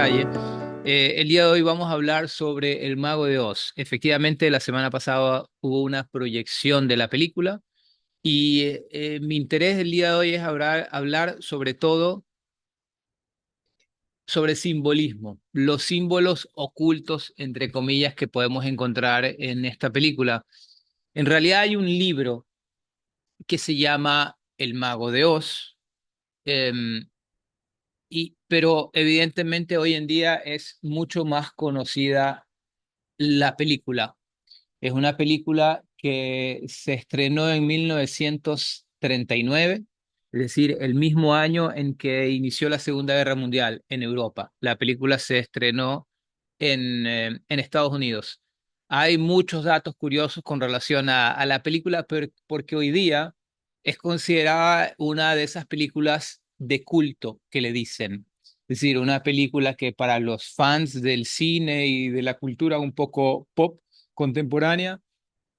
detalle. El día de hoy vamos a hablar sobre El Mago de Oz. Efectivamente, la semana pasada hubo una proyección de la película y mi interés el día de hoy es hablar sobre todo sobre simbolismo, los símbolos ocultos, entre comillas, que podemos encontrar en esta película. En realidad hay un libro que se llama El Mago de Oz. em, pero evidentemente hoy en día es mucho más conocida la película. Es una película que se estrenó en 1939, es decir, el mismo año en que inició la Segunda Guerra Mundial en Europa. La película se estrenó en Estados Unidos. Hay muchos datos curiosos con relación a la película, porque hoy día es considerada una de esas películas de culto que le dicen. Es decir, una película que para los fans del cine y de la cultura un poco pop contemporánea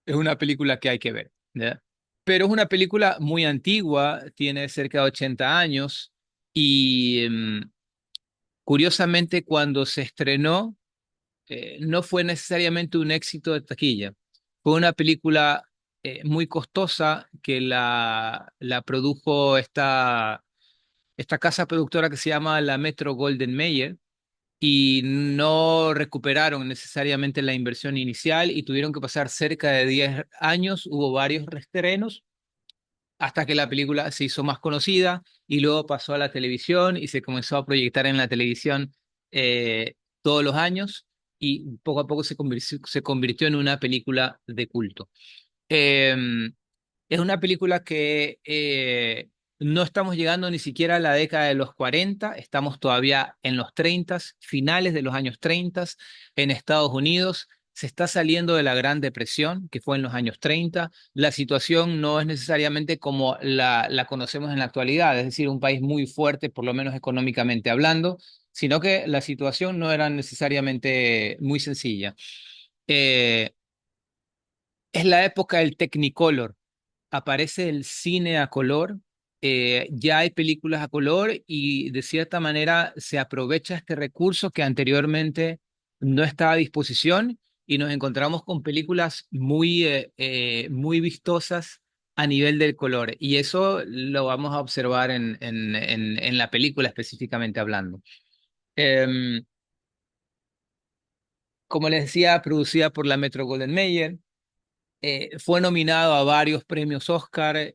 es una película que hay que ver, ¿ya? Pero es una película muy antigua, tiene cerca de 80 años y curiosamente cuando se estrenó no fue necesariamente un éxito de taquilla. Fue una película muy costosa que la produjo esta casa productora que se llama la Metro Golden Mayer y no recuperaron necesariamente la inversión inicial y tuvieron que pasar cerca de 10 años, hubo varios reestrenos hasta que la película se hizo más conocida y luego pasó a la televisión y se comenzó a proyectar en la televisión todos los años y poco a poco se convirtió en una película de culto. Eh, es una película que no estamos llegando ni siquiera a la década de los 40, estamos todavía en los 30, finales de los años 30, en Estados Unidos. Se está saliendo de la Gran Depresión, que fue en los años 30. La situación no es necesariamente como la conocemos en la actualidad, es decir, un país muy fuerte, por lo menos económicamente hablando, sino que la situación no era necesariamente muy sencilla. Eh, es la época del Technicolor, aparece el cine a color, ya hay películas a color y de cierta manera se aprovecha este recurso que anteriormente no estaba a disposición y nos encontramos con películas muy vistosas a nivel del color y eso lo vamos a observar en la película específicamente hablando. Em, como les decía, producida por la Metro Golden Mayer. Fue nominado a varios premios Oscar,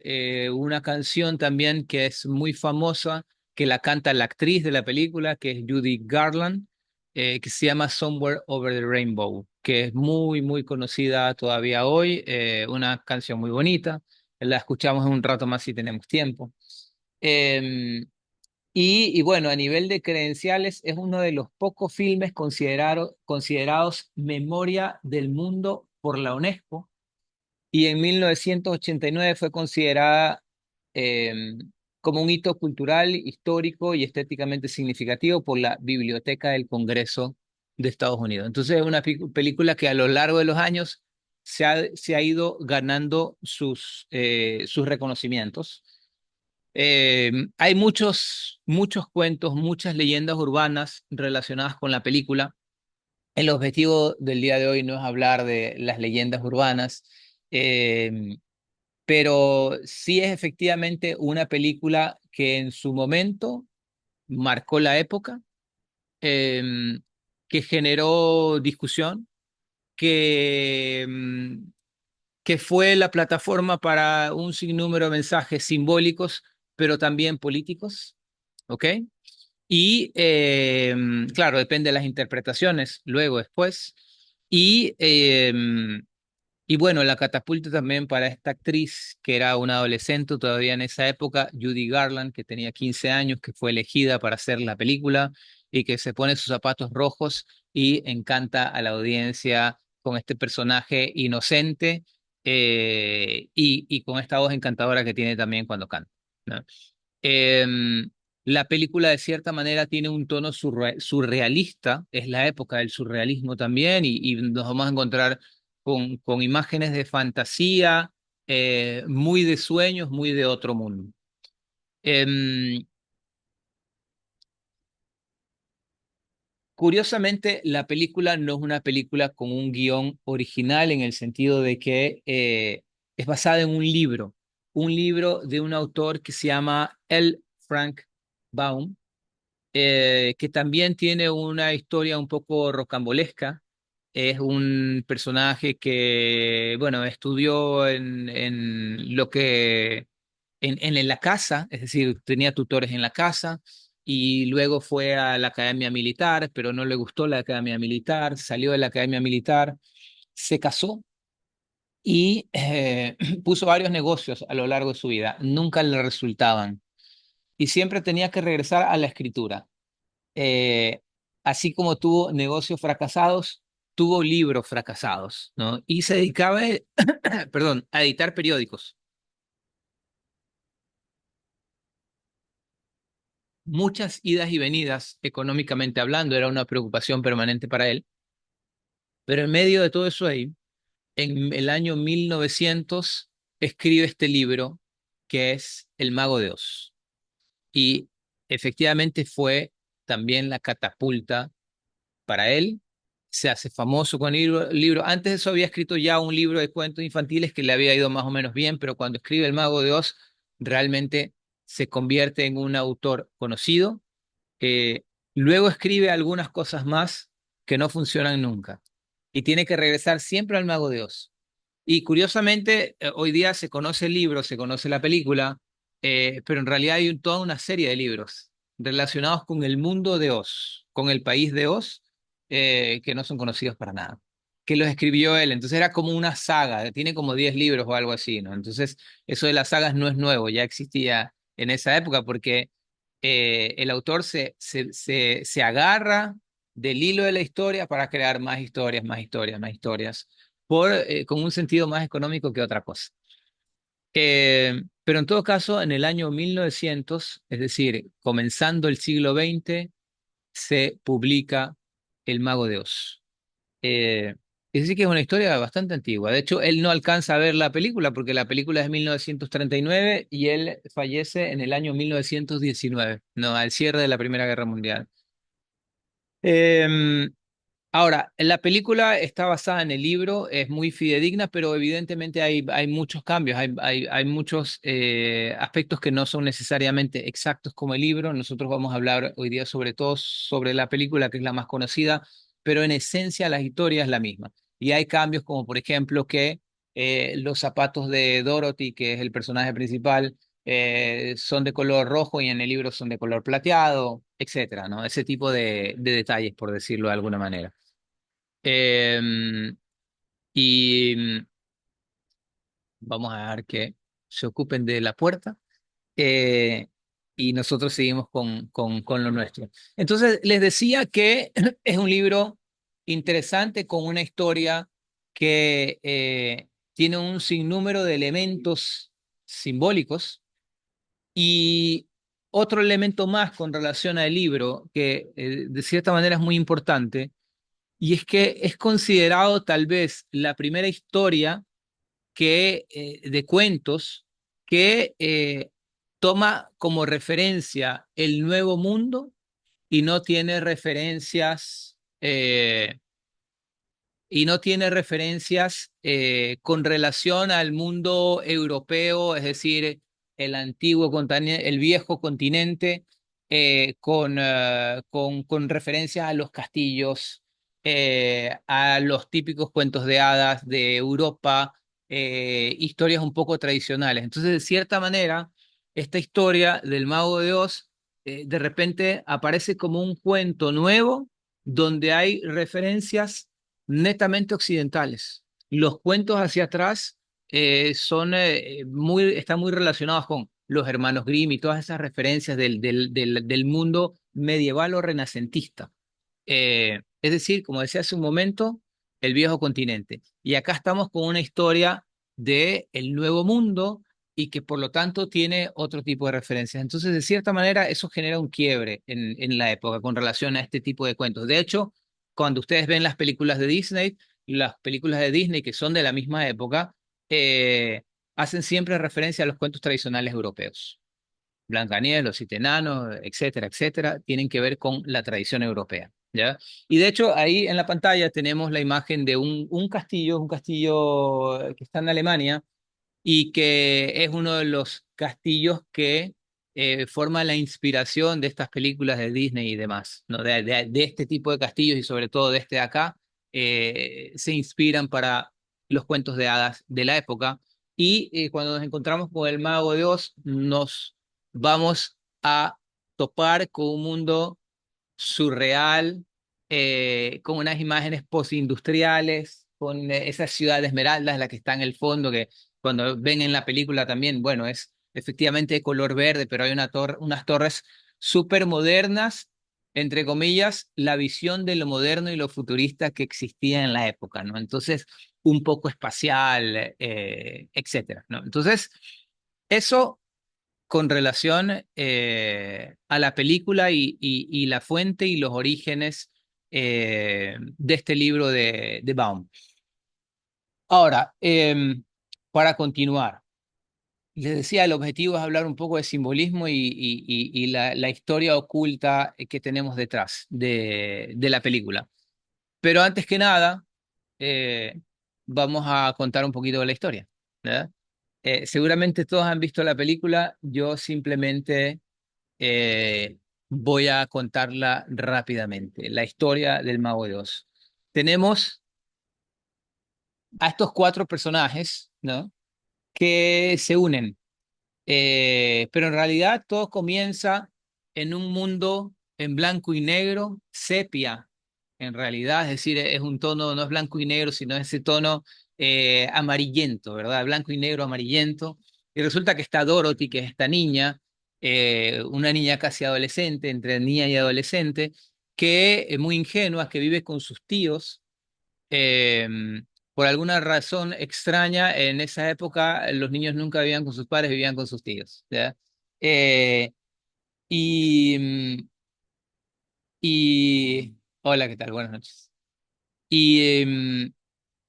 una canción también que es muy famosa, que la canta la actriz de la película, que es Judy Garland, que se llama Somewhere Over the Rainbow, que es muy conocida todavía hoy, una canción muy bonita, la escuchamos en un rato más si tenemos tiempo. Eh, y bueno, a nivel de credenciales, es uno de los pocos filmes considerados Memoria del Mundo por la UNESCO y en 1989 fue considerada eh, como un hito cultural, histórico y estéticamente significativo por la Biblioteca del Congreso de Estados Unidos. Entonces es una película que a lo largo de los años se ha ido ganando sus reconocimientos. Hay muchos cuentos, muchas leyendas urbanas relacionadas con la película. El objetivo del día de hoy no es hablar de las leyendas urbanas, eh, pero sí es efectivamente una película que en su momento marcó la época, eh, que generó discusión, que fue la plataforma para un sinnúmero de mensajes simbólicos, pero también políticos, ¿ok? Y claro, depende de las interpretaciones luego, después. Y y bueno, la catapulta también para esta actriz que era una adolescente todavía en esa época, Judy Garland, que tenía 15 años, que fue elegida para hacer la película y que se pone sus zapatos rojos y encanta a la audiencia con este personaje inocente y con esta voz encantadora que tiene también cuando canta, ¿no? Em, la película de cierta manera tiene un tono surrealista, es la época del surrealismo también y nos vamos a encontrar con imágenes de fantasía, muy de sueños, muy de otro mundo. Em, Curiosamente, la película no es una película con un guión original en el sentido de que es basada en un libro de un autor que se llama L. Frank Baum, que también tiene una historia un poco rocambolesca. Es un personaje que, bueno, estudió en lo que, en la casa, es decir, tenía tutores en la casa y luego fue a la academia militar, pero no le gustó la academia militar, salió de la academia militar, se casó y puso varios negocios a lo largo de su vida. Nunca le resultaban y siempre tenía que regresar a la escritura. eh, Así como tuvo negocios fracasados, tuvo libros fracasados, ¿no? Y se dedicaba, perdón, a editar periódicos. Muchas idas y venidas, económicamente hablando, era una preocupación permanente para él. Pero en medio de todo eso ahí, en el año 1900, escribe este libro que es El Mago de Oz. Y efectivamente fue también la catapulta para él, se hace famoso con el libro. Antes de eso había escrito ya un libro de cuentos infantiles que le había ido más o menos bien, pero cuando escribe El Mago de Oz, realmente se convierte en un autor conocido. Eh, Luego escribe algunas cosas más que no funcionan nunca y tiene que regresar siempre al Mago de Oz. Y curiosamente, hoy día se conoce el libro, se conoce la película, pero en realidad hay toda una serie de libros relacionados con el mundo de Oz, con el país de Oz, que no son conocidos para nada, que los escribió él. Entonces era como una saga, tiene como 10 libros o algo así, ¿no? Entonces eso de las sagas no es nuevo, ya existía en esa época porque el autor se agarra del hilo de la historia para crear más historias, más historias, más historias con un sentido más económico que otra cosa. Pero en todo caso, en el año 1900, es decir, comenzando el siglo XX, se publica El Mago de Oz. Eh, es decir, que es una historia bastante antigua. De hecho, él no alcanza a ver la película porque la película es de 1939 y él fallece en el año 1919, no, al cierre de la Primera Guerra Mundial. Eh, Ahora, la película está basada en el libro, es muy fidedigna, pero evidentemente hay muchos cambios, hay muchos aspectos que no son necesariamente exactos como el libro. Nosotros vamos a hablar hoy día sobre todo sobre la película, que es la más conocida, pero en esencia la historia es la misma. Y hay cambios como, por ejemplo, que los zapatos de Dorothy, que es el personaje principal, son de color rojo y en el libro son de color plateado, etcétera, ¿no? Ese tipo de detalles, por decirlo de alguna manera. Em, y vamos a dejar que se ocupen de la puerta eh, y nosotros seguimos con lo nuestro. Entonces, les decía que es un libro interesante con una historia que tiene un sinnúmero de elementos simbólicos y otro elemento más con relación al libro que de cierta manera es muy importante. Y es que es considerado tal vez la primera historia de cuentos que toma como referencia el Nuevo Mundo y no tiene referencias con relación al mundo europeo, es decir, el antiguo continente, el viejo continente, con referencias a los castillos, a los típicos cuentos de hadas de Europa, historias un poco tradicionales. Entonces, de cierta manera, esta historia del Mago de Oz, de repente aparece como un cuento nuevo donde hay referencias netamente occidentales. Los cuentos hacia atrás están muy relacionados con los hermanos Grimm y todas esas referencias del mundo medieval o renacentista. Es decir, como decía hace un momento, el viejo continente. Y acá estamos con una historia de el nuevo mundo y que por lo tanto tiene otro tipo de referencias. Entonces, de cierta manera, eso genera un quiebre en la época con relación a este tipo de cuentos. De hecho, cuando ustedes ven las películas de Disney que son de la misma época, hacen siempre referencia a los cuentos tradicionales europeos. Blancanieves, los siete enanos, etcétera, etcétera, tienen que ver con la tradición europea. ¿ya? Y de hecho, ahí en la pantalla tenemos la imagen de un castillo que está en Alemania y que es uno de los castillos que forma la inspiración de estas películas de Disney y demás, ¿no? De este tipo de castillos y sobre todo de este de acá, se inspiran para los cuentos de hadas de la época. Y cuando nos encontramos con el Mago de Oz, nos vamos a topar con un mundo surreal, con unas imágenes postindustriales, con esa ciudad de Esmeraldas, la que está en el fondo, que cuando ven en la película también, bueno, es efectivamente de color verde, pero hay unas torres súper modernas, entre comillas, la visión de lo moderno y lo futurista que existía en la época, ¿no? Entonces, un poco espacial, etcétera, ¿no? Entonces, eso con relación a la película y la fuente y los orígenes de este libro de Baum. Ahora, para continuar, les decía, el objetivo es hablar un poco de simbolismo y la historia oculta que tenemos detrás de la película. Pero antes que nada, eh, vamos a contar un poquito de la historia, ¿verdad? Seguramente todos han visto la película, yo simplemente eh, voy a contarla rápidamente. La historia del Mago de Oz. Tenemos a estos cuatro personajes, ¿no? Que se unen. Pero en realidad todo comienza en un mundo en blanco y negro, sepia, en realidad, es decir, es un tono, no es blanco y negro, sino ese tono amarillento, ¿verdad? Blanco y negro, amarillento. Y resulta que está Dorothy, que es esta niña, una niña casi adolescente, entre niña y adolescente, que es muy ingenua, que vive con sus tíos eh, por alguna razón extraña, en esa época los niños nunca vivían con sus padres, vivían con sus tíos, ¿ya? Eh, y, Hola, ¿qué tal? Buenas noches. Y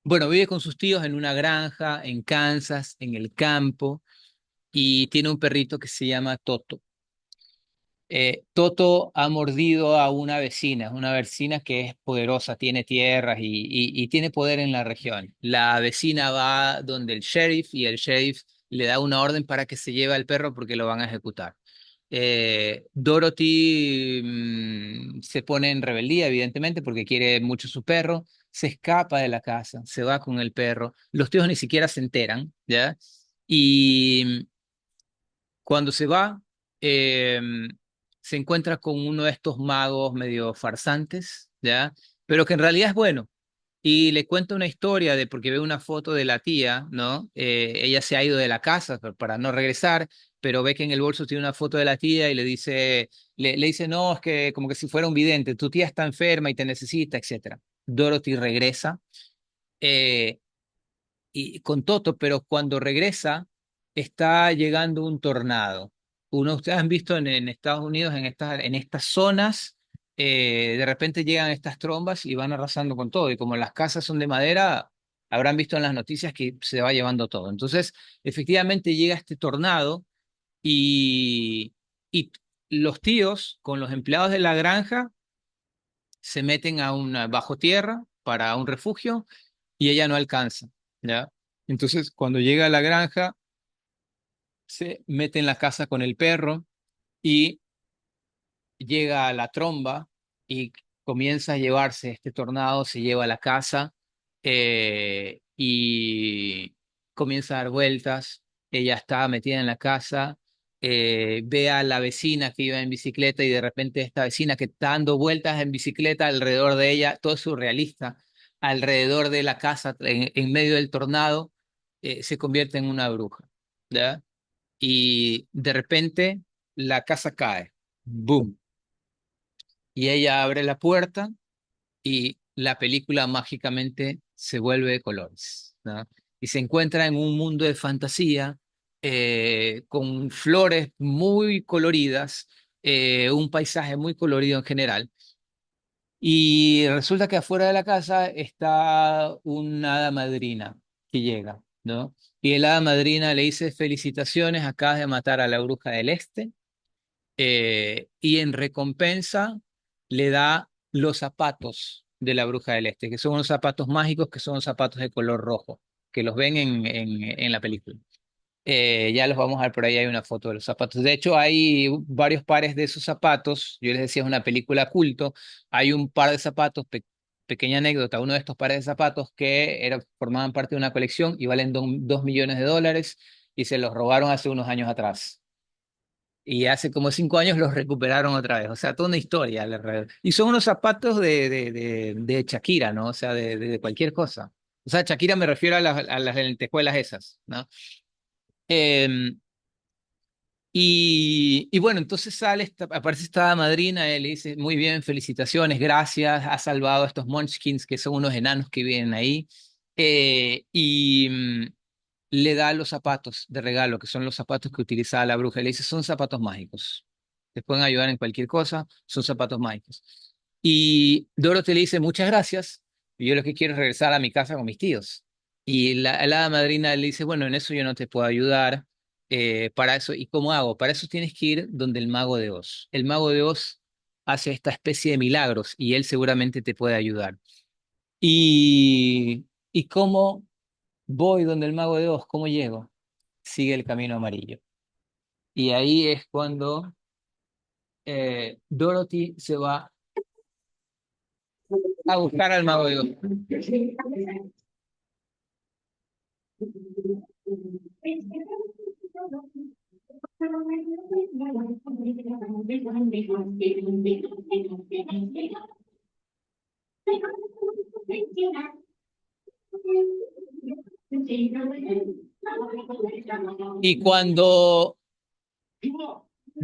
bueno, vive con sus tíos en una granja en Kansas, en el campo, y tiene un perrito que se llama Toto. Toto ha mordido a una vecina que es poderosa, tiene tierras y tiene poder en la región. La vecina va donde el sheriff y el sheriff le da una orden para que se lleve al perro porque lo van a ejecutar. Dorothy se pone en rebeldía, evidentemente, porque quiere mucho su perro, se escapa de la casa, se va con el perro, los tíos ni siquiera se enteran, ¿ya? Y cuando se va, eh, se encuentra con uno de estos magos medio farsantes, ¿ya? Pero que en realidad es bueno. Y le cuenta una historia de porque ve una foto de la tía, ¿no? Ella se ha ido de la casa para no regresar, pero ve que en el bolso tiene una foto de la tía y le dice, no, es que como que si fuera un vidente, tu tía está enferma y te necesita, etcétera. Dorothy regresa. eh, y con Toto, pero cuando regresa está llegando un tornado. Ustedes han visto en Estados Unidos, en estas zonas, de repente llegan estas trombas y van arrasando con todo. Y como las casas son de madera, habrán visto en las noticias que se va llevando todo. Entonces, efectivamente llega este tornado y los tíos con los empleados de la granja se meten a una bajo tierra para un refugio y ella no alcanza, ¿ya? Entonces, cuando llega a la granja, se mete en la casa con el perro y llega a la tromba y comienza a llevarse este tornado, se lleva a la casa y comienza a dar vueltas. Ella está metida en la casa, ve a la vecina que iba en bicicleta y de repente esta vecina que está dando vueltas en bicicleta alrededor de ella, todo es surrealista, alrededor de la casa, en medio del tornado, se convierte en una bruja, ¿ya? Y de repente la casa cae. ¡Boom! Y ella abre la puerta y la película mágicamente se vuelve de colores, ¿no? Y se encuentra en un mundo de fantasía, con flores muy coloridas, un paisaje muy colorido en general. Y resulta que afuera de la casa está una hada madrina que llega, ¿no? Y el hada madrina le dice, felicitaciones, acabas de matar a la bruja del este, y en recompensa le da los zapatos de la Bruja del Este, que son unos zapatos mágicos, que son unos zapatos de color rojo, que los ven en la película. Ya los vamos a ver por ahí, hay una foto de los zapatos. De hecho, hay varios pares de esos zapatos. Yo les decía, es una película culto. Hay un par de zapatos, pequeña anécdota, uno de estos pares de zapatos que formaban parte de una colección y valen 2 millones de dólares y se los robaron hace unos años atrás. Y hace como 5 años los recuperaron otra vez. O sea, toda una historia alrededor. Y son unos zapatos de Shakira, ¿no? O sea, de cualquier cosa. O sea, Shakira me refiero a las lentejuelas esas, ¿no? Em, y bueno, entonces aparece esta madrina, él le dice, muy bien, felicitaciones, gracias, has salvado a estos Munchkins, que son unos enanos que viven ahí, y le da los zapatos de regalo, que son los zapatos que utilizaba la bruja, y le dice, son zapatos mágicos, te pueden ayudar en cualquier cosa, son zapatos mágicos. Y Dorothy le dice, muchas gracias, y yo lo que quiero es regresar a mi casa con mis tíos. Y la hada madrina le dice, bueno, en eso yo no te puedo ayudar para eso, ¿y cómo hago? Para eso tienes que ir donde el mago de Oz. El mago de Oz hace esta especie de milagros y él seguramente te puede ayudar. ¿Y cómo voy donde el mago de Oz? ¿Cómo llego? Sigue el camino amarillo. Y ahí es cuando Dorothy se va a buscar al mago de Oz. Y cuando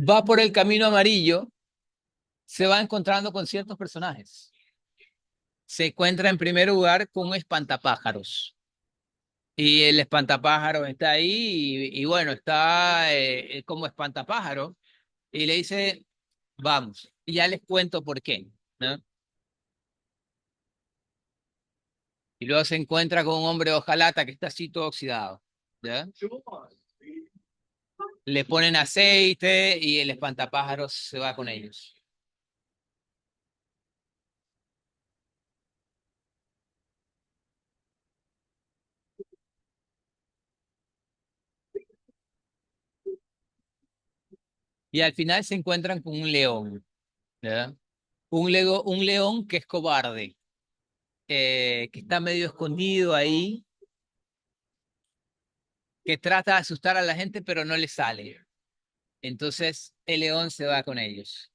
va por el camino amarillo, se va encontrando con ciertos personajes. Se encuentra en primer lugar con un espantapájaros. Y el espantapájaros está ahí y bueno, está como espantapájaro y le dice, vamos, y ya les cuento por qué, ¿no? Y luego se encuentra con un hombre de hojalata que está así todo oxidado, ¿ya? Le ponen aceite y el espantapájaros se va con ellos. Y al final se encuentran con un león, ¿ya? Un león que es cobarde, que está medio escondido ahí, que trata de asustar a la gente, pero no le sale. Entonces el león se va con ellos.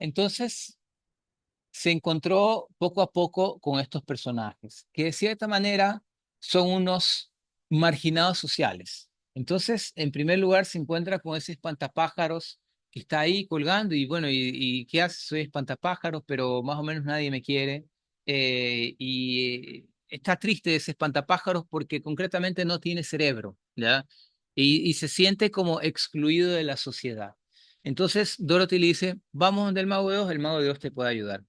Entonces se encontró poco a poco con estos personajes, que de cierta manera son unos marginados sociales. Entonces, en primer lugar, se encuentra con ese espantapájaros que está ahí colgando y bueno, ¿y qué hace? Soy espantapájaros, pero más o menos nadie me quiere. Y está triste ese espantapájaros porque concretamente no tiene cerebro, ¿ya? Y se siente como excluido de la sociedad. Entonces Dorothy le dice, vamos donde el mago de Oz te puede ayudar.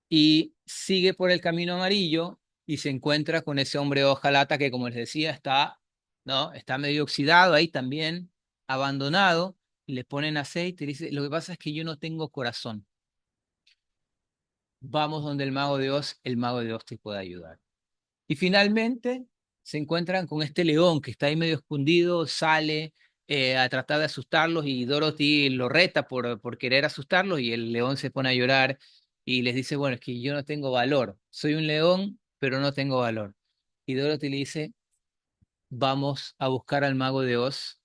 Y sigue por el camino amarillo y se encuentra con ese hombre de hojalata que, como les decía, está, ¿no? Está medio oxidado ahí también, abandonado, y le ponen aceite y le dice, lo que pasa es que yo no tengo corazón. Vamos donde el mago de Oz te puede ayudar. Y finalmente se encuentran con este león que está ahí medio escondido, sale a tratar de asustarlos y Dorothy lo reta por querer asustarlos y el león se pone a llorar y les dice, bueno, es que yo no tengo valor, soy un león, pero no tengo valor. Y Dorothy le dice, vamos a buscar al mago de Oz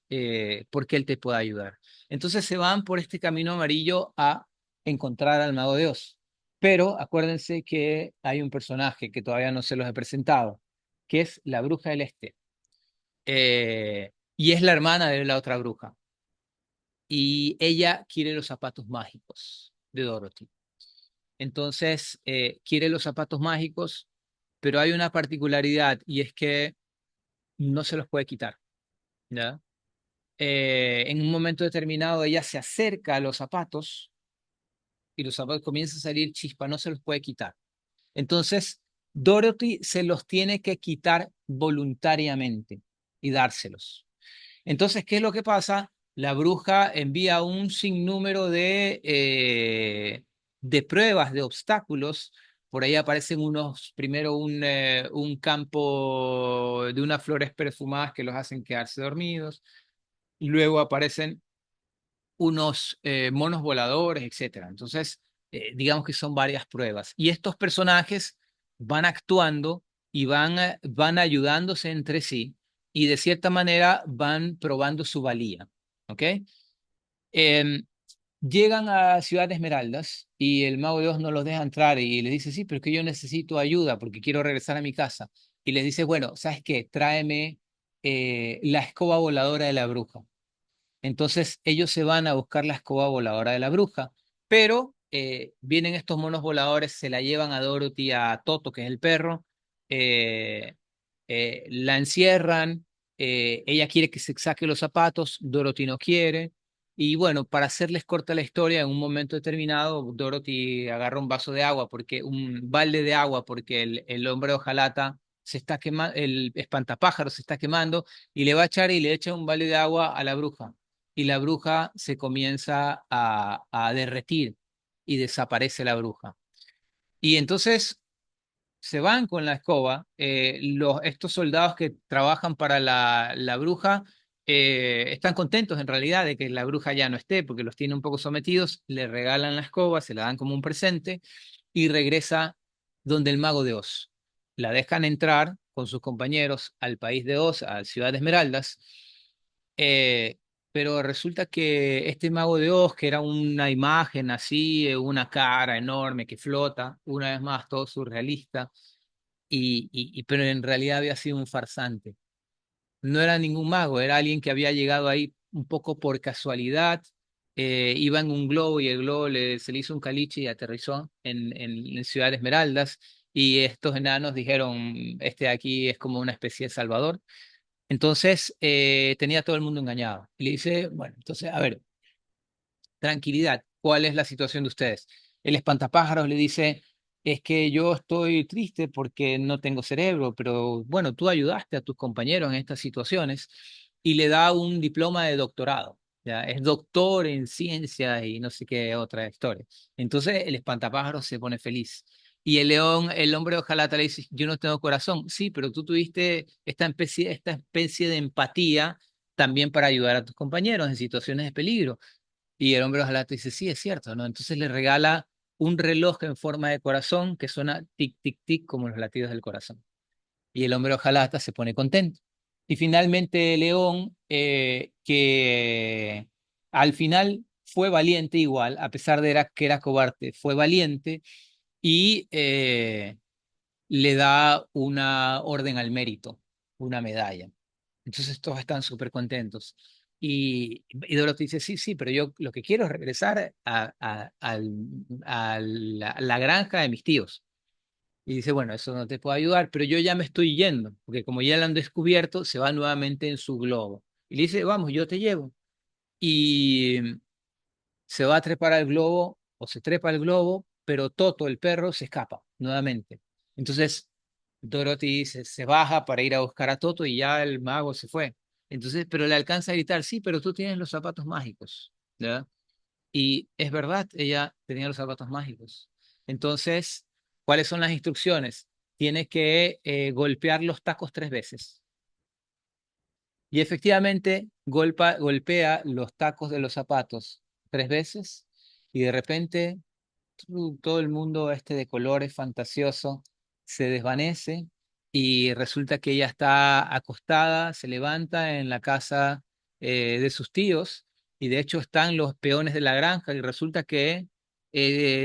porque él te puede ayudar. Entonces se van por este camino amarillo a encontrar al mago de Oz. Pero acuérdense que hay un personaje que todavía no se los he presentado, que es la bruja del este. Y es la hermana de la otra bruja. Y ella quiere los zapatos mágicos de Dorothy. Entonces, quiere los zapatos mágicos, pero hay una particularidad y es que no se los puede quitar, ¿ya? En un momento determinado ella se acerca a los zapatos y los zapatos comienzan a salir chispa, no se los puede quitar. Entonces Dorothy se los tiene que quitar voluntariamente y dárselos. Entonces, ¿qué es lo que pasa? La bruja envía un sinnúmero de pruebas, de obstáculos. Por ahí aparecen primero un campo de unas flores perfumadas que los hacen quedarse dormidos. Luego aparecen unos monos voladores, etcétera. Entonces, digamos que son varias pruebas. Y estos personajes van actuando y van ayudándose entre sí y de cierta manera van probando su valía. ¿Ok? Em, Llegan a Ciudad Esmeraldas y el Mago de Oz no los deja entrar y les dice, sí, pero es que yo necesito ayuda porque quiero regresar a mi casa. Y les dice, bueno, ¿sabes qué? Tráeme la escoba voladora de la bruja. Entonces ellos se van a buscar la escoba voladora de la bruja, pero vienen estos monos voladores, se la llevan a Dorothy, a Toto, que es el perro, eh, la encierran, ella quiere que se saque los zapatos, Dorothy no quiere, y bueno, para hacerles corta la historia, en un momento determinado, Dorothy agarra un vaso de agua, un balde de agua, porque el hombre hojalata se está quemando, el espantapájaros se está quemando, y le va a echar y le echa un balde de agua a la bruja y la bruja se comienza a derretir y desaparece la bruja. Y entonces se van con la escoba, estos soldados que trabajan para la bruja están contentos en realidad de que la bruja ya no esté porque los tiene un poco sometidos, le regalan la escoba, se la dan como un presente y regresa donde el mago de Oz. La dejan entrar con sus compañeros al país de Oz, a Ciudad de Esmeraldas, eh, pero resulta que este mago de Oz, que era una imagen así, una cara enorme que flota, una vez más todo surrealista, pero en realidad había sido un farsante. No era ningún mago, era alguien que había llegado ahí un poco por casualidad, iba en un globo y el globo se le hizo un caliche y aterrizó en Ciudad Esmeraldas y estos enanos dijeron, este de aquí es como una especie de Salvador. Entonces tenía a todo el mundo engañado. Y le dice, bueno, entonces, a ver, tranquilidad, ¿cuál es la situación de ustedes? El espantapájaros le dice, es que yo estoy triste porque no tengo cerebro, pero bueno, tú ayudaste a tus compañeros en estas situaciones y le da un diploma de doctorado. Ya, es doctor en ciencias y no sé qué otra historia. Entonces el espantapájaros se pone feliz. Y el león, el hombre de hojalata le dice, yo no tengo corazón. Sí, pero tú tuviste esta especie de empatía también para ayudar a tus compañeros en situaciones de peligro. Y el hombre ojalá te dice, sí, es cierto, ¿no? Entonces le regala un reloj en forma de corazón que suena tic, tic, tic como los latidos del corazón. Y el hombre hojalata se pone contento. Y finalmente León, que al final fue valiente igual, a pesar de que era cobarde, fue valiente y le da una orden al mérito, una medalla. Entonces todos están súper contentos. Y Dorothy dice, sí, sí, pero yo lo que quiero es regresar a la granja de mis tíos. Y dice, bueno, eso no te puedo ayudar, pero yo ya me estoy yendo, porque como ya lo han descubierto, se va nuevamente en su globo. Y le dice, vamos, yo te llevo. Y se va a trepar al globo, o se trepa al globo, pero Toto, el perro, se escapa nuevamente. Entonces, Dorothy se baja para ir a buscar a Toto y ya el mago se fue. Entonces, pero le alcanza a gritar, sí, pero tú tienes los zapatos mágicos, ¿verdad? Y es verdad, ella tenía los zapatos mágicos. Entonces, ¿cuáles son las instrucciones? Tienes que golpear los tacos 3 veces. Y efectivamente golpea los tacos de los zapatos 3 veces y de repente todo el mundo este de colores fantasioso se desvanece y resulta que ella está acostada, se levanta en la casa de sus tíos y de hecho están los peones de la granja y resulta que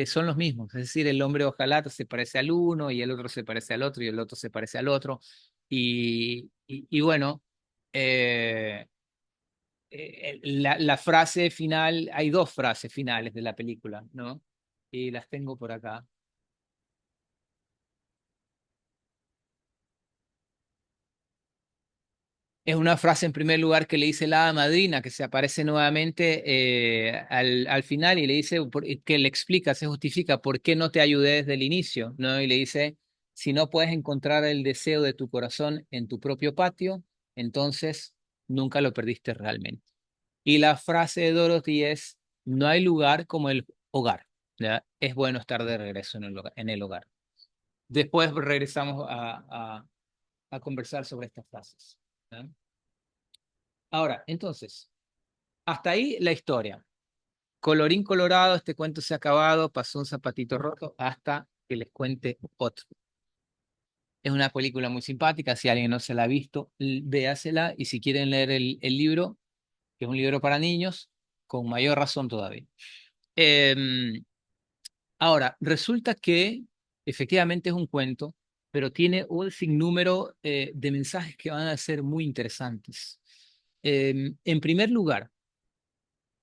son los mismos, es decir, el hombre hojalata se parece al uno y el otro se parece al otro y el otro se parece al otro y bueno, eh, la frase final, hay dos frases finales de la película, ¿no? Y las tengo por acá. Es una frase en primer lugar que le dice la hada madrina, que se aparece nuevamente al final y le dice, que le explica, se justifica por qué no te ayudé desde el inicio, ¿no? Y le dice, Si no puedes encontrar el deseo de tu corazón en tu propio patio, entonces nunca lo perdiste realmente. Y la frase de Dorothy es, no hay lugar como el hogar. ¿Ya? Es bueno estar de regreso en el hogar. Después regresamos a conversar sobre estas frases. ¿Ya? Ahora, entonces, hasta ahí la historia. Colorín colorado, este cuento se ha acabado, pasó un zapatito roto, hasta que les cuente otro. Es una película muy simpática, si alguien no se la ha visto, véasela, y si quieren leer el libro, que es un libro para niños, con mayor razón todavía. Em, Ahora, resulta que efectivamente es un cuento, pero tiene un sinnúmero de mensajes que van a ser muy interesantes. En primer lugar,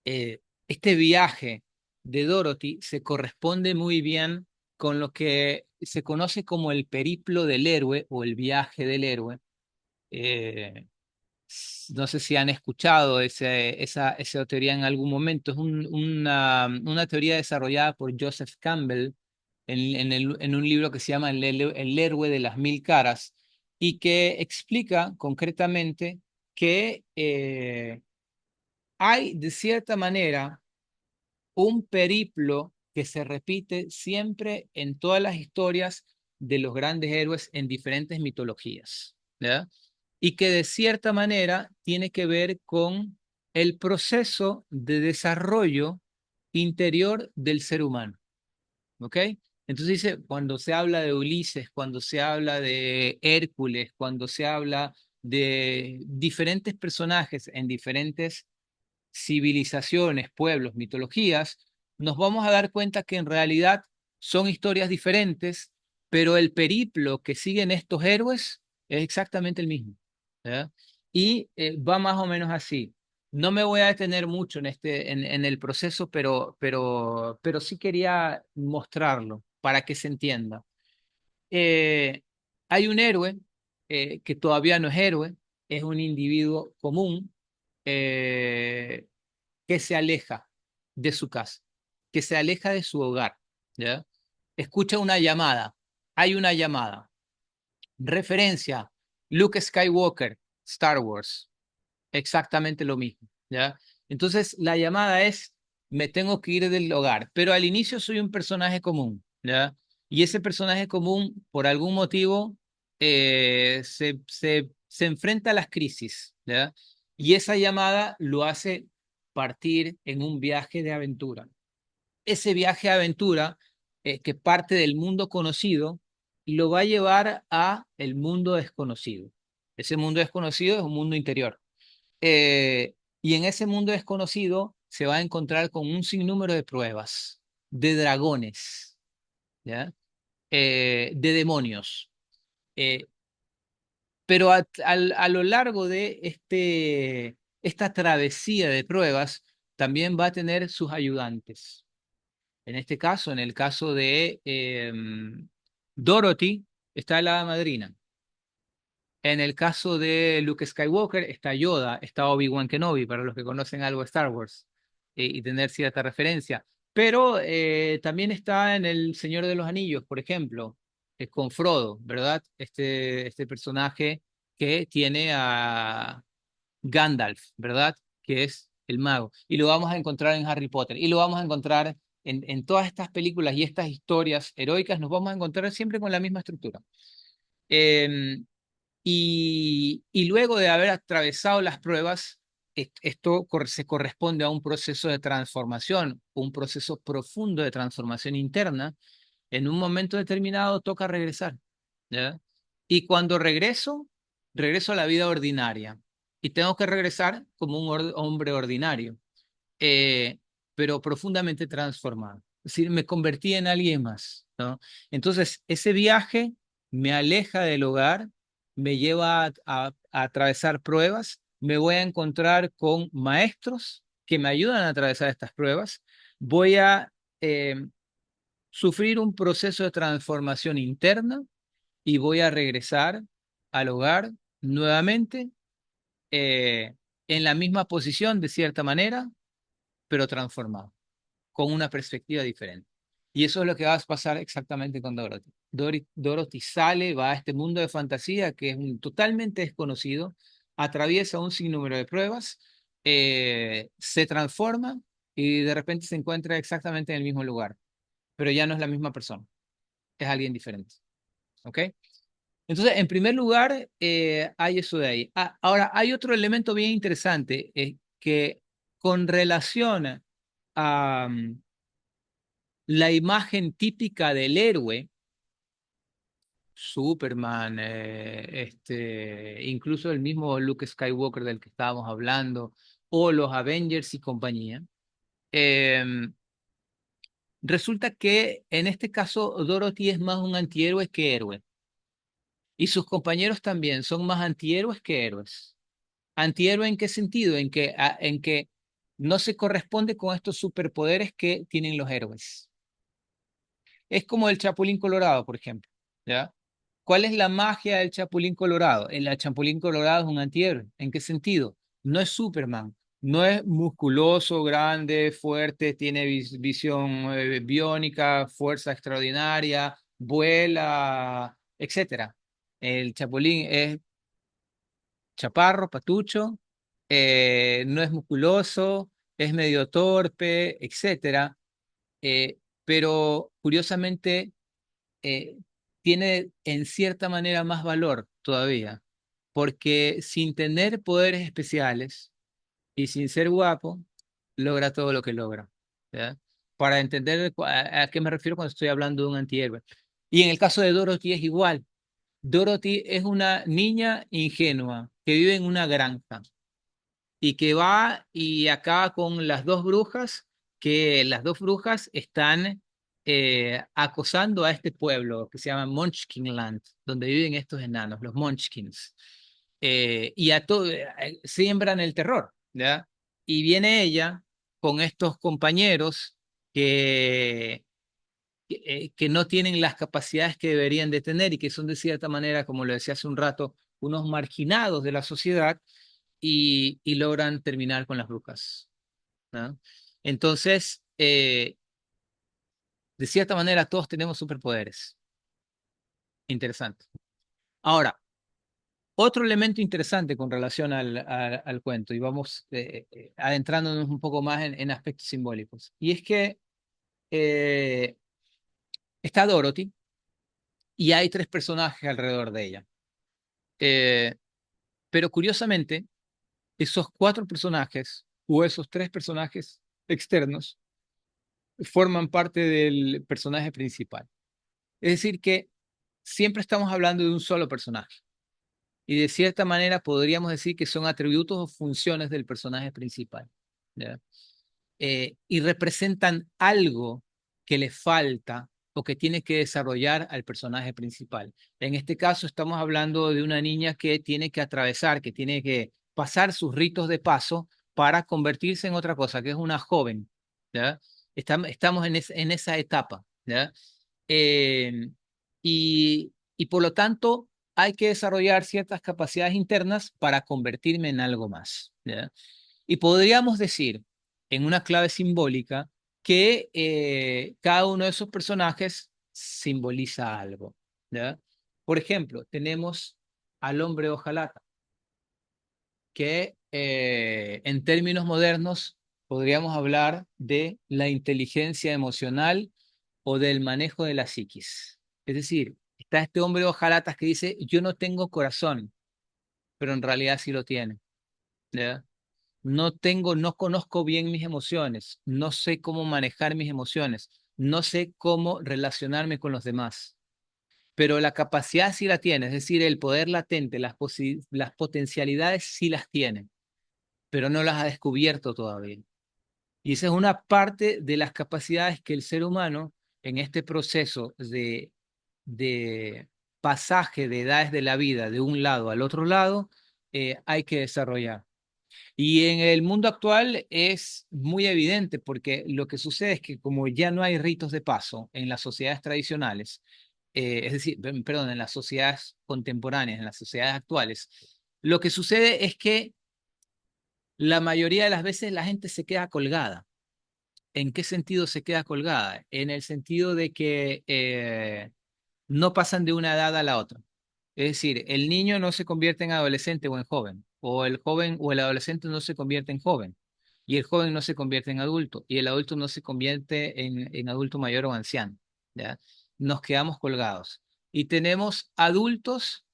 este viaje de Dorothy se corresponde muy bien con lo que se conoce como el periplo del héroe o el viaje del héroe. Eh, no sé si han escuchado esa teoría en algún momento. Es una teoría desarrollada por Joseph Campbell en un libro que se llama El héroe de las mil caras y que explica concretamente que hay, de cierta manera, un periplo que se repite siempre en todas las historias de los grandes héroes en diferentes mitologías, ¿ya? Y que de cierta manera tiene que ver con el proceso de desarrollo interior del ser humano, ¿ok? Entonces dice, cuando se habla de Ulises, cuando se habla de Hércules, cuando se habla de diferentes personajes en diferentes civilizaciones, pueblos, mitologías, nos vamos a dar cuenta que en realidad son historias diferentes, pero el periplo que siguen estos héroes es exactamente el mismo. ¿Ya? Y va más o menos así. No me voy a detener mucho en el proceso, pero sí quería mostrarlo para que se entienda. Eh, Hay un héroe que todavía no es héroe, es un individuo común, eh, que se aleja de su casa, que se aleja de su hogar, ¿ya? Escucha una llamada, hay una llamada, referencia, Luke Skywalker, Star Wars, exactamente lo mismo, ¿ya? Entonces la llamada es, me tengo que ir del hogar, pero al inicio soy un personaje común, ¿ya? Y ese personaje común, por algún motivo, se enfrenta a las crisis, ¿ya? Y esa llamada lo hace partir en un viaje de aventura. Ese viaje de aventura, que parte del mundo conocido, lo va a llevar a el mundo desconocido. Ese mundo desconocido es un mundo interior. Y en ese mundo desconocido se va a encontrar con un sinnúmero de pruebas, de dragones, ¿ya? De demonios. Eh, pero a lo largo de esta travesía de pruebas, también va a tener sus ayudantes. En este caso, en el caso de Dorothy, está la hada madrina. En el caso de Luke Skywalker está Yoda, está Obi-Wan Kenobi, para los que conocen algo de Star Wars y tener cierta referencia. Pero también está en El Señor de los Anillos, por ejemplo, con Frodo, ¿verdad? Este personaje que tiene a Gandalf, ¿verdad? Que es el mago. Y lo vamos a encontrar en Harry Potter. Y lo vamos a encontrar en todas estas películas y estas historias heroicas, nos vamos a encontrar siempre con la misma estructura. Em, y luego de haber atravesado las pruebas, esto se corresponde a un proceso de transformación, un proceso profundo de transformación interna. En un momento determinado toca regresar, ¿ya? Y cuando regreso a la vida ordinaria y tengo que regresar como un hombre ordinario, eh, pero profundamente transformado. Es decir, me convertí en alguien más, ¿no? Entonces, ese viaje me aleja del hogar, me lleva a atravesar pruebas, me voy a encontrar con maestros que me ayudan a atravesar estas pruebas, voy a sufrir un proceso de transformación interna y voy a regresar al hogar nuevamente en la misma posición de cierta manera, pero transformado con una perspectiva diferente. Y eso es lo que va a pasar exactamente con Dorothy. Dorothy sale, va a este mundo de fantasía que es totalmente desconocido, atraviesa un sinnúmero de pruebas, se transforma y de repente se encuentra exactamente en el mismo lugar, pero ya no es la misma persona, es alguien diferente. ¿Ok? Entonces, en primer lugar, hay eso de ahí. Ah, ahora, hay otro elemento bien interesante que con relación a la imagen típica del héroe, Superman, incluso el mismo Luke Skywalker del que estábamos hablando, o los Avengers y compañía, em, resulta que en este caso Dorothy es más un antihéroe que héroe, y sus compañeros también son más antihéroes que héroes. ¿Antihéroe en qué sentido? En que no se corresponde con estos superpoderes que tienen los héroes. Es como el Chapulín Colorado, por ejemplo, ¿ya? ¿Cuál es la magia del Chapulín Colorado? El Chapulín Colorado es un antihéroe. ¿En qué sentido? No es Superman, no es musculoso, grande, fuerte, tiene visión biónica, fuerza extraordinaria, vuela, etcétera. El Chapulín es chaparro, patucho, no es musculoso, es medio torpe, etcétera. Pero curiosamente eh, tiene en cierta manera más valor todavía, porque sin tener poderes especiales y sin ser guapo, logra todo lo que logra. ¿Ya? Para entender a qué me refiero cuando estoy hablando de un antihéroe. Y en el caso de Dorothy es igual. Dorothy es una niña ingenua que vive en una granja y que va y acaba con las dos brujas, que las dos brujas están acosando a este pueblo que se llama Munchkinland, donde viven estos enanos, los Munchkins. Y a todo siembran el terror, ¿ya? Y viene ella con estos compañeros que no tienen las capacidades que deberían de tener y que son de cierta manera, como lo decía hace un rato, unos marginados de la sociedad y logran terminar con las brujas, ¿no? Entonces, de cierta manera, todos tenemos superpoderes. Interesante. Ahora, otro elemento interesante con relación al cuento, y vamos adentrándonos un poco más en aspectos simbólicos, y es que eh, está Dorothy y hay tres personajes alrededor de ella. Eh, pero curiosamente, esos cuatro personajes o esos tres personajes externos forman parte del personaje principal. Es decir, que siempre estamos hablando de un solo personaje. Y de cierta manera podríamos decir que son atributos o funciones del personaje principal. ¿Ya? Y representan algo que le falta o que tiene que desarrollar al personaje principal. En este caso estamos hablando de una niña que tiene que atravesar, que tiene que pasar sus ritos de paso para convertirse en otra cosa, que es una joven. ¿Ya? Estamos en esa etapa. ¿Ya? Eh, y por lo tanto hay que desarrollar ciertas capacidades internas para convertirme en algo más. ¿Ya? Y podríamos decir en una clave simbólica que cada uno de esos personajes simboliza algo, ¿ya? Por ejemplo, tenemos al hombre hojalata, que en términos modernos podríamos hablar de la inteligencia emocional o del manejo de la psiquis. Es decir, está este hombre hojalatas que dice, yo no tengo corazón, pero en realidad sí lo tiene, ¿ya? No conozco bien mis emociones, no sé cómo manejar mis emociones, no sé cómo relacionarme con los demás, pero la capacidad sí la tiene, es decir, el poder latente, las potencialidades sí las tiene, pero no las ha descubierto todavía. Y esa es una parte de las capacidades que el ser humano en este proceso de pasaje de edades de la vida de un lado al otro lado, hay que desarrollar. Y en el mundo actual es muy evidente porque lo que sucede es que como ya no hay ritos de paso en las sociedades tradicionales, es decir, perdón, en las sociedades contemporáneas, en las sociedades actuales, lo que sucede es que la mayoría de las veces la gente se queda colgada. ¿En qué sentido se queda colgada? En el sentido de que no pasan de una edad a la otra. Es decir, el niño no se convierte en adolescente o en joven, o el joven o el adolescente no se convierte en joven, y el joven no se convierte en adulto, y el adulto no se convierte en adulto mayor o anciano, ¿ya? Nos quedamos colgados. Y tenemos adultos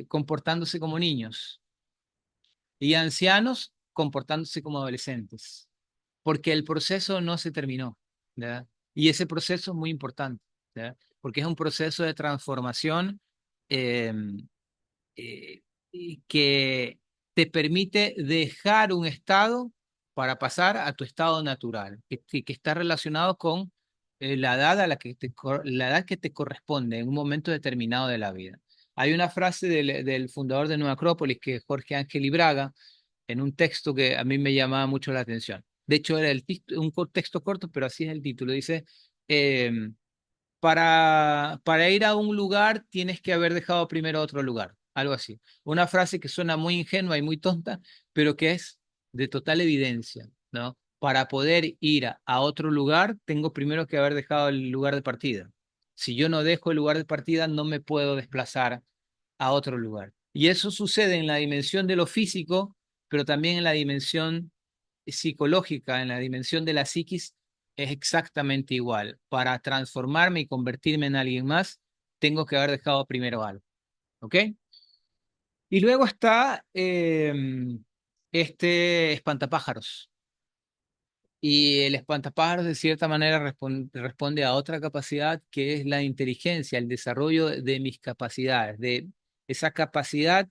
comportándose como niños y ancianos comportándose como adolescentes, porque el proceso no se terminó, ¿ya? Y ese proceso es muy importante, ¿ya? Porque es un proceso de transformación eh, y que te permite dejar un estado para pasar a tu estado natural, que está relacionado con la edad a la que la edad que te corresponde en un momento determinado de la vida. Hay una frase del fundador de Nueva Acrópolis, que es Jorge Ángel Ibraga, en un texto que a mí me llamaba mucho la atención. De hecho, era un texto corto, pero así es el título. Dice, em, para ir a un lugar tienes que haber dejado primero otro lugar, algo así. Una frase que suena muy ingenua y muy tonta, pero que es de total evidencia, ¿no? Para poder ir a otro lugar, tengo primero que haber dejado el lugar de partida. Si yo no dejo el lugar de partida, no me puedo desplazar a otro lugar. Y eso sucede en la dimensión de lo físico, pero también en la dimensión psicológica, en la dimensión de la psiquis, es exactamente igual. Para transformarme y convertirme en alguien más, tengo que haber dejado primero algo. ¿Ok? Y luego está este espantapájaros. Y el espantapájaros de cierta manera responde a otra capacidad que es la inteligencia, el desarrollo de mis capacidades, de esa capacidad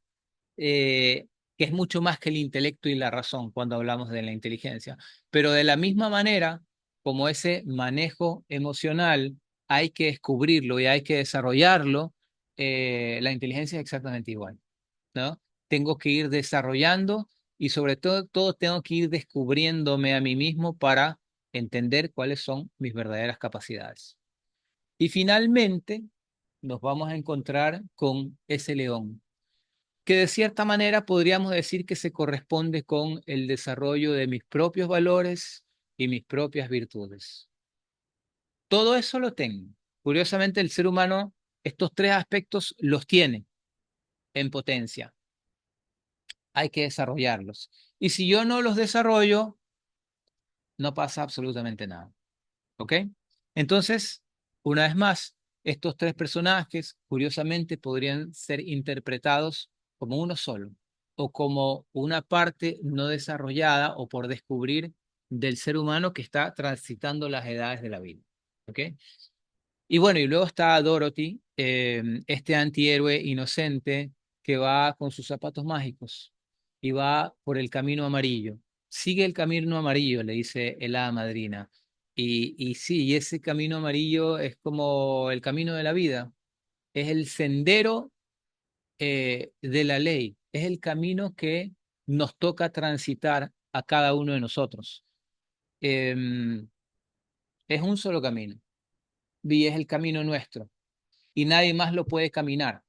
que es mucho más que el intelecto y la razón cuando hablamos de la inteligencia. Pero de la misma manera, como ese manejo emocional hay que descubrirlo y hay que desarrollarlo, la inteligencia es exactamente igual, ¿no? Tengo que ir desarrollando y sobre todo tengo que ir descubriéndome a mí mismo para entender cuáles son mis verdaderas capacidades. Y finalmente nos vamos a encontrar con ese león que de cierta manera podríamos decir que se corresponde con el desarrollo de mis propios valores y mis propias virtudes. Todo eso lo tengo. Curiosamente, el ser humano estos tres aspectos los tiene en potencia. Hay que desarrollarlos. Y si yo no los desarrollo, no pasa absolutamente nada. ¿Ok? Entonces, una vez más, estos tres personajes, curiosamente, podrían ser interpretados como uno solo o como una parte no desarrollada o por descubrir del ser humano que está transitando las edades de la vida. ¿Ok? Y bueno, y luego está Dorothy, este antihéroe inocente que va con sus zapatos mágicos y va por el camino amarillo. Sigue el camino amarillo, le dice el hada madrina. Y sí, y ese camino amarillo es como el camino de la vida, es el sendero de la ley, es el camino que nos toca transitar a cada uno de nosotros. Em, es un solo camino y es el camino nuestro y nadie más lo puede caminar,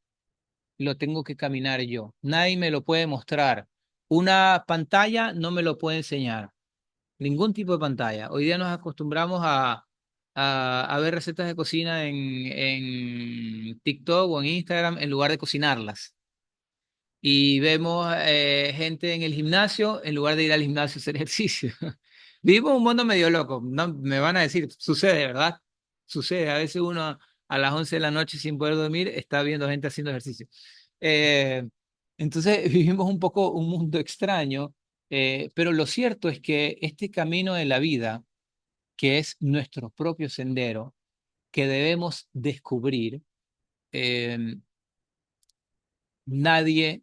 lo tengo que caminar yo. Nadie me lo puede mostrar. Una pantalla no me lo puede enseñar, ningún tipo de pantalla. Hoy día nos acostumbramos a ver recetas de cocina en TikTok o en Instagram en lugar de cocinarlas. Y vemos gente en el gimnasio en lugar de ir al gimnasio a hacer ejercicio. Vivimos un mundo medio loco, no me van a decir, sucede, ¿verdad? Sucede, a veces uno a las 11 de la noche sin poder dormir está viendo gente haciendo ejercicio. Eh, entonces vivimos un poco un mundo extraño, pero lo cierto es que este camino de la vida, que es nuestro propio sendero, que debemos descubrir, eh, nadie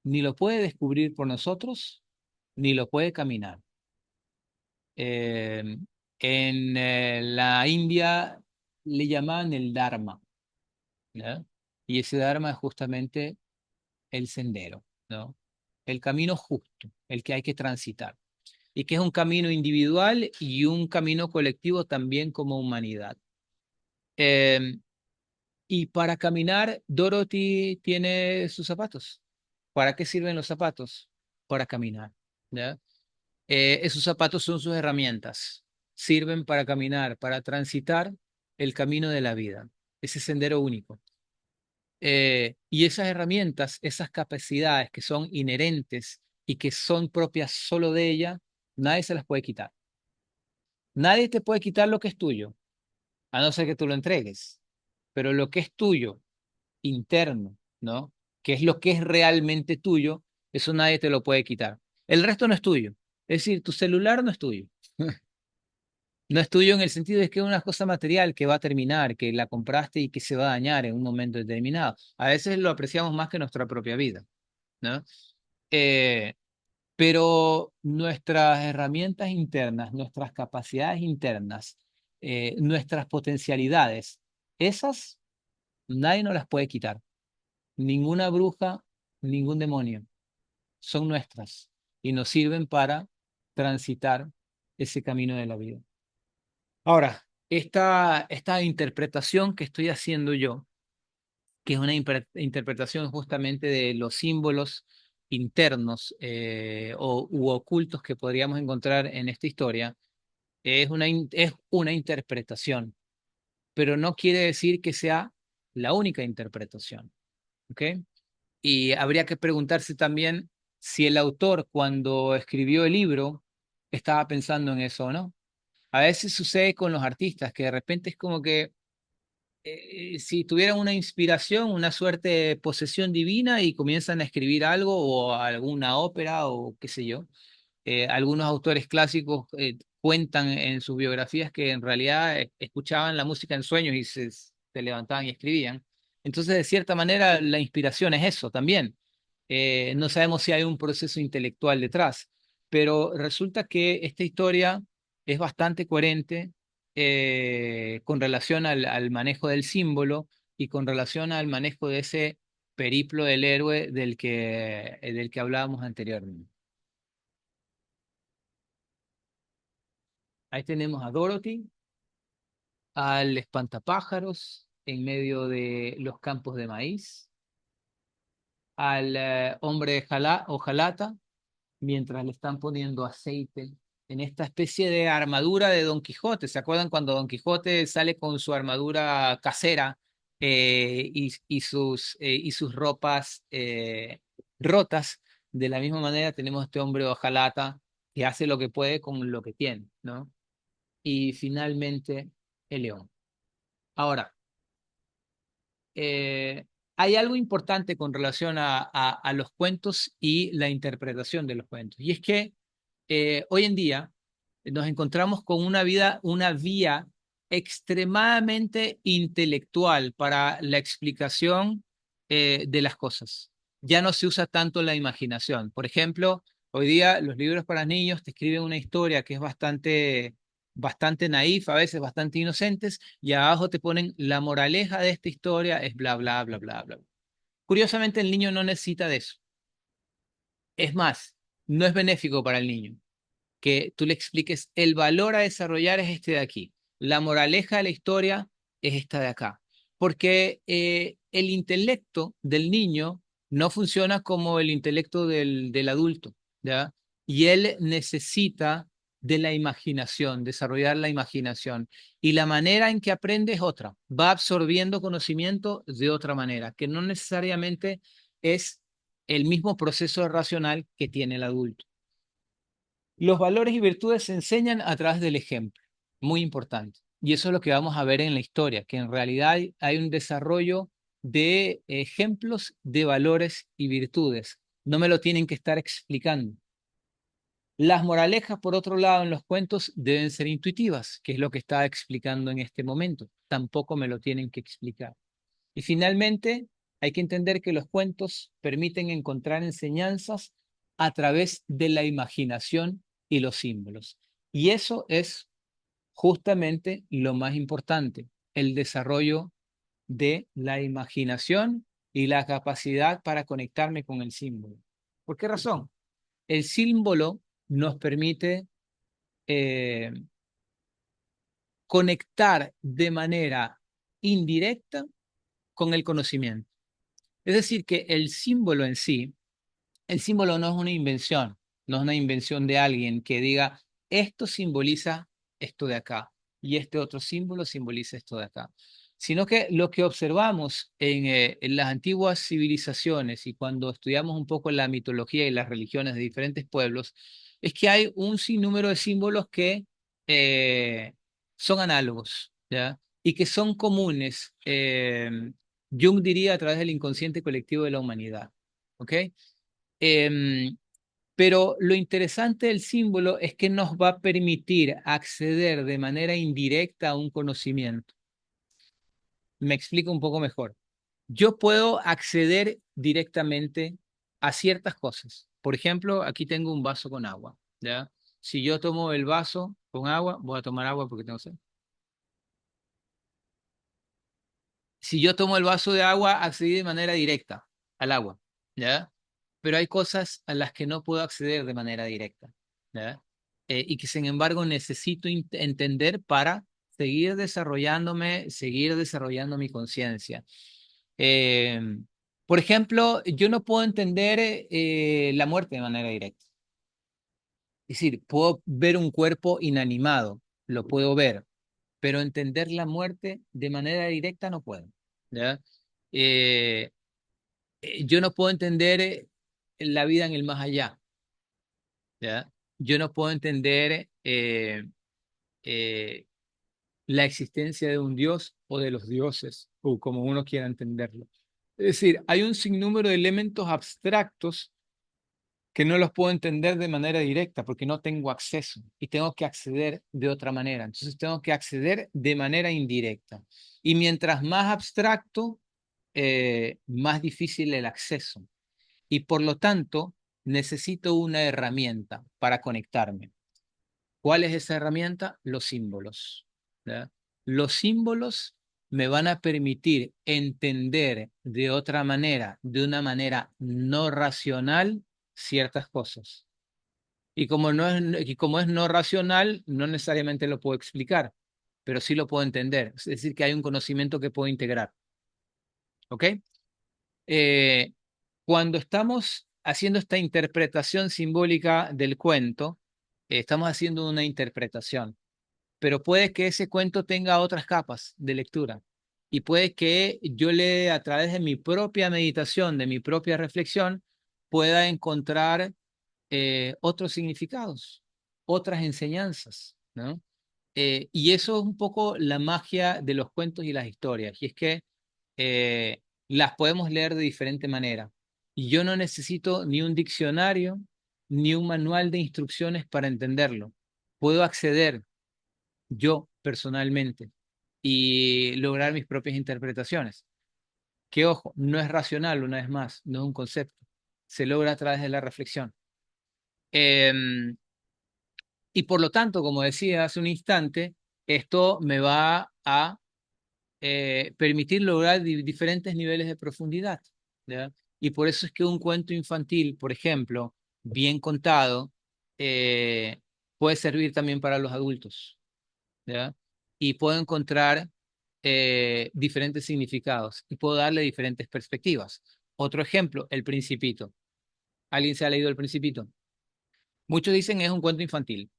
ni lo puede descubrir por nosotros, ni lo puede caminar. Eh, en la India le llaman el Dharma, ¿ya? Y ese Dharma es justamente el sendero, ¿no? El camino justo, el que hay que transitar. Y que es un camino individual y un camino colectivo también como humanidad. Eh, y para caminar, Dorothy tiene sus zapatos. ¿Para qué sirven los zapatos? Para caminar, ¿ya? Esos zapatos son sus herramientas. Sirven para caminar, para transitar el camino de la vida, ese sendero único. Y esas herramientas, esas capacidades que son inherentes y que son propias solo de ella, nadie se las puede quitar. Nadie te puede quitar lo que es tuyo, a no ser que tú lo entregues. Pero lo que es tuyo, interno, ¿no? Que es lo que es realmente tuyo, eso nadie te lo puede quitar. El resto no es tuyo. Es decir, tu celular no es tuyo. No es tuyo en el sentido de que es una cosa material que va a terminar, que la compraste y que se va a dañar en un momento determinado. A veces lo apreciamos más que nuestra propia vida, ¿no? Eh, pero nuestras herramientas internas, nuestras capacidades internas, nuestras potencialidades, esas nadie nos las puede quitar. Ninguna bruja, ningún demonio. Son nuestras y nos sirven para transitar ese camino de la vida. Ahora, esta interpretación que estoy haciendo yo, que es una interpretación justamente de los símbolos internos u ocultos que podríamos encontrar en esta historia, es una interpretación, pero no quiere decir que sea la única interpretación, ¿ok? Y habría que preguntarse también si el autor, cuando escribió el libro, estaba pensando en eso o no. A veces sucede con los artistas, que de repente es como que si tuvieran una inspiración, una suerte de posesión divina y comienzan a escribir algo o alguna ópera o qué sé yo. Algunos autores clásicos cuentan en sus biografías que en realidad escuchaban la música en sueños y se levantaban y escribían. Entonces, de cierta manera, la inspiración es eso también. No sabemos si hay un proceso intelectual detrás, pero resulta que esta historia es bastante coherente con relación al manejo del símbolo y con relación al manejo de ese periplo del héroe del que hablábamos anteriormente. Ahí tenemos a Dorothy, al espantapájaros en medio de los campos de maíz, al hombre de hojalata mientras le están poniendo aceite en esta especie de armadura de Don Quijote. ¿Se acuerdan cuando Don Quijote sale con su armadura casera y sus ropas rotas? De la misma manera tenemos a este hombre de hojalata que hace lo que puede con lo que tiene, ¿no? Y finalmente el león. Ahora, eh, hay algo importante con relación a los cuentos y la interpretación de los cuentos, y es que hoy en día nos encontramos con una vía extremadamente intelectual para la explicación de las cosas. Ya no se usa tanto la imaginación. Por ejemplo, hoy día los libros para niños te escriben una historia que es bastante naif, a veces bastante inocentes, y abajo te ponen la moraleja de esta historia es bla, bla, bla, bla, bla. Curiosamente, el niño no necesita de eso. Es más, no es benéfico para el niño que tú le expliques el valor a desarrollar es este de aquí. La moraleja de la historia es esta de acá. Porque el intelecto del niño no funciona como el intelecto del adulto, ¿ya? Y él necesita de la imaginación, desarrollar la imaginación. Y la manera en que aprende es otra. Va absorbiendo conocimiento de otra manera, que no necesariamente es el mismo proceso racional que tiene el adulto. Los valores y virtudes se enseñan a través del ejemplo, muy importante. Y eso es lo que vamos a ver en la historia, que en realidad hay un desarrollo de ejemplos de valores y virtudes. No me lo tienen que estar explicando. Las moralejas, por otro lado, en los cuentos deben ser intuitivas, que es lo que estaba explicando en este momento. Tampoco me lo tienen que explicar. Y finalmente, hay que entender que los cuentos permiten encontrar enseñanzas a través de la imaginación y los símbolos. Y eso es justamente lo más importante, el desarrollo de la imaginación y la capacidad para conectarme con el símbolo. ¿Por qué razón? El símbolo nos permite eh, conectar de manera indirecta con el conocimiento. Es decir, que el símbolo en sí, el símbolo no es una invención. no es una invención de alguien que diga, esto simboliza esto de acá y este otro símbolo simboliza esto de acá, sino que lo que observamos en las antiguas civilizaciones y cuando estudiamos un poco la mitología y las religiones de diferentes pueblos, es que hay un sinnúmero de símbolos que son análogos, ¿ya? Y que son comunes, Jung diría, a través del inconsciente colectivo de la humanidad. ¿Ok? Em, pero lo interesante del símbolo es que nos va a permitir acceder de manera indirecta a un conocimiento. Me explico un poco mejor. Yo puedo acceder directamente a ciertas cosas. Por ejemplo, aquí tengo un vaso con agua, ¿ya? Si yo tomo el vaso con agua, voy a tomar agua porque tengo sed. Si yo tomo el vaso de agua, accedí de manera directa al agua, ¿ya? Pero hay cosas a las que no puedo acceder de manera directa, ¿ya? Y que sin embargo necesito entender para seguir desarrollándome, seguir desarrollando mi conciencia. Eh, por ejemplo, yo no puedo entender la muerte de manera directa. Es decir, puedo ver un cuerpo inanimado, lo puedo ver, pero entender la muerte de manera directa no puedo. ¿Ya? Eh, yo no puedo entender la vida en el más allá, ¿ya? Yo no puedo entender eh, la existencia de un dios o de los dioses, o como uno quiera entenderlo. Es decir, hay un sinnúmero de elementos abstractos que no los puedo entender de manera directa porque no tengo acceso y tengo que acceder de otra manera. Entonces tengo que acceder de manera indirecta. Y mientras más abstracto, más difícil el acceso. Y por lo tanto, necesito una herramienta para conectarme. ¿Cuál es esa herramienta? Los símbolos. ¿Ya? Los símbolos me van a permitir entender de otra manera, de una manera no racional, ciertas cosas. Y como es no racional, no necesariamente lo puedo explicar, pero sí lo puedo entender. Es decir, que hay un conocimiento que puedo integrar. ¿Ok? Eh, Cuando estamos haciendo esta interpretación simbólica del cuento, estamos haciendo una interpretación, pero puede que ese cuento tenga otras capas de lectura y puede que yo le, a través de mi propia meditación, de mi propia reflexión, pueda encontrar otros significados, otras enseñanzas, ¿no? Y eso es un poco la magia de los cuentos y las historias, y es que las podemos leer de diferente manera. Y yo no necesito ni un diccionario ni un manual de instrucciones para entenderlo. Puedo acceder yo personalmente y lograr mis propias interpretaciones. Que ojo, no es racional, una vez más, no es un concepto. Se logra a través de la reflexión. Em, y por lo tanto, como decía hace un instante, esto me va a permitir lograr diferentes niveles de profundidad, ¿ya? Y por eso es que un cuento infantil, por ejemplo, bien contado, eh, puede servir también para los adultos, ¿ya? Y puedo encontrar diferentes significados y puedo darle diferentes perspectivas. Otro ejemplo, El Principito. ¿Alguien se ha leído El Principito? Muchos dicen es un cuento infantil.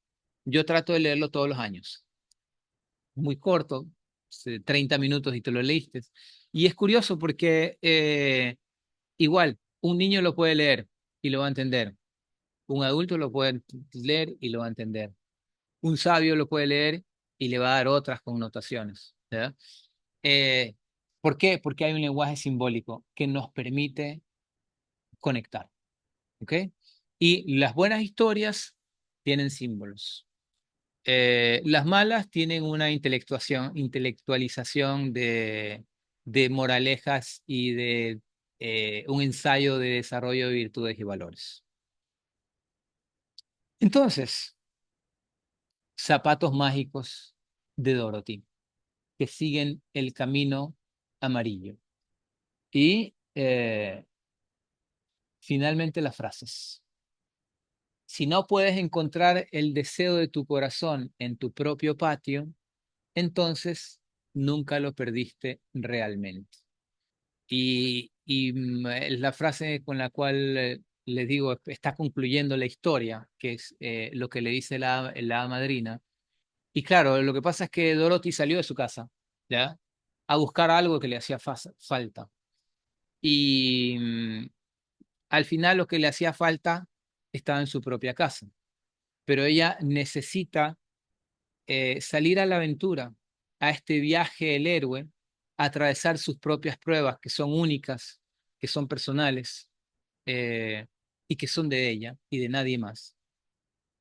Yo trato de leerlo todos los años. Muy corto, 30 minutos y te lo leíste. Y es curioso porque igual, un niño lo puede leer y lo va a entender. Un adulto lo puede leer y lo va a entender. Un sabio lo puede leer y le va a dar otras connotaciones. ¿Ya? Eh, ¿Por qué? Porque hay un lenguaje simbólico que nos permite conectar. ¿Ok? Y las buenas historias tienen símbolos. Las malas tienen una intelectualización de moralejas y de un ensayo de desarrollo de virtudes y valores. Entonces, zapatos mágicos de Dorothy, que siguen el camino amarillo. Y finalmente las frases. Si no puedes encontrar el deseo de tu corazón en tu propio patio, entonces nunca lo perdiste realmente. Es la frase con la cual les digo, está concluyendo la historia, que es lo que le dice la madrina. Y claro, lo que pasa es que Dorothy salió de su casa, ¿ya? A buscar algo que le hacía falta. Y al final lo que le hacía falta estaba en su propia casa. Pero ella necesita salir a la aventura, a este viaje del héroe, a atravesar sus propias pruebas que son únicas, que son personales eh, y que son de ella y de nadie más,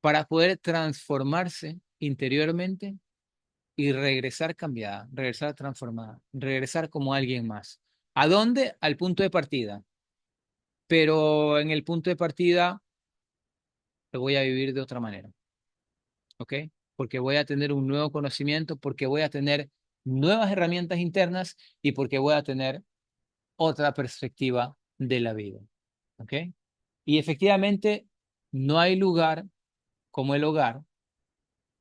para poder transformarse interiormente y regresar cambiada, regresar transformada, regresar como alguien más. ¿A dónde? Al punto de partida. Pero en el punto de partida lo voy a vivir de otra manera, ¿ok? Porque voy a tener un nuevo conocimiento, porque voy a tener nuevas herramientas internas y porque voy a tener otra perspectiva de la vida, ¿ok? Y efectivamente, no hay lugar como el hogar,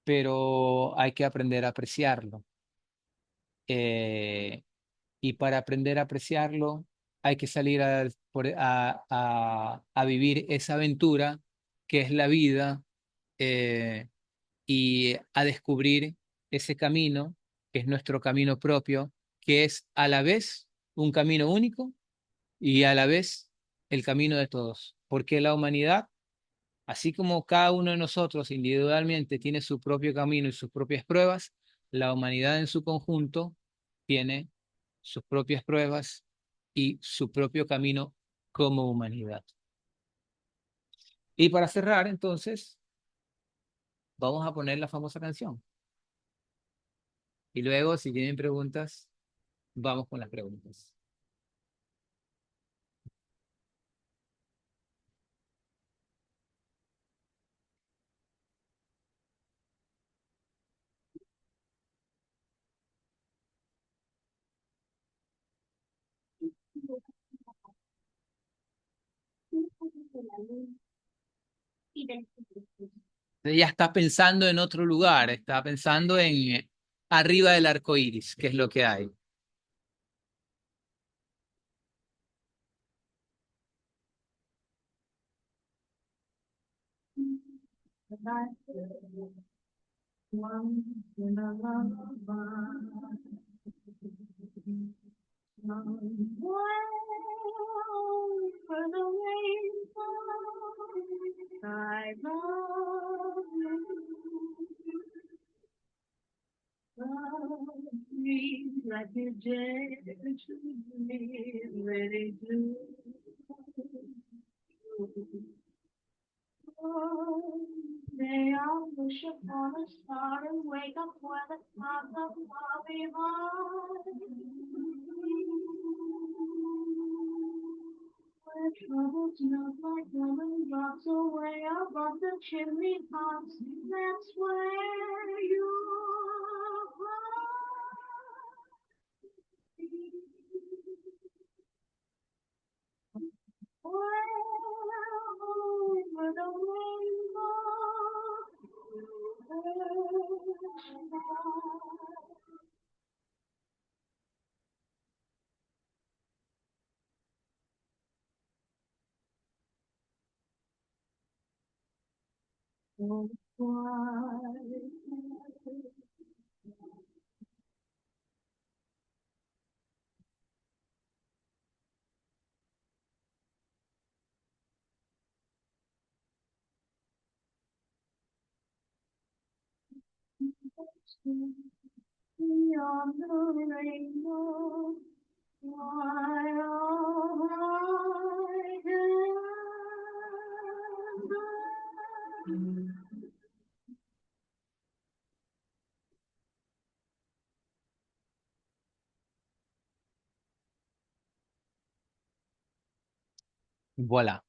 pero hay que aprender a apreciarlo. Eh, y para aprender a apreciarlo, hay que salir a vivir esa aventura que es la vida y a descubrir ese camino, que es nuestro camino propio, que es a la vez un camino único y a la vez el camino de todos, porque la humanidad, así como cada uno de nosotros individualmente tiene su propio camino y sus propias pruebas, la humanidad en su conjunto tiene sus propias pruebas y su propio camino como humanidad. Y para cerrar, entonces, vamos a poner la famosa canción. Y luego, si tienen preguntas, vamos con las preguntas. Ella está pensando en otro lugar, está pensando en arriba del arco iris, que es lo que hay. Voilà.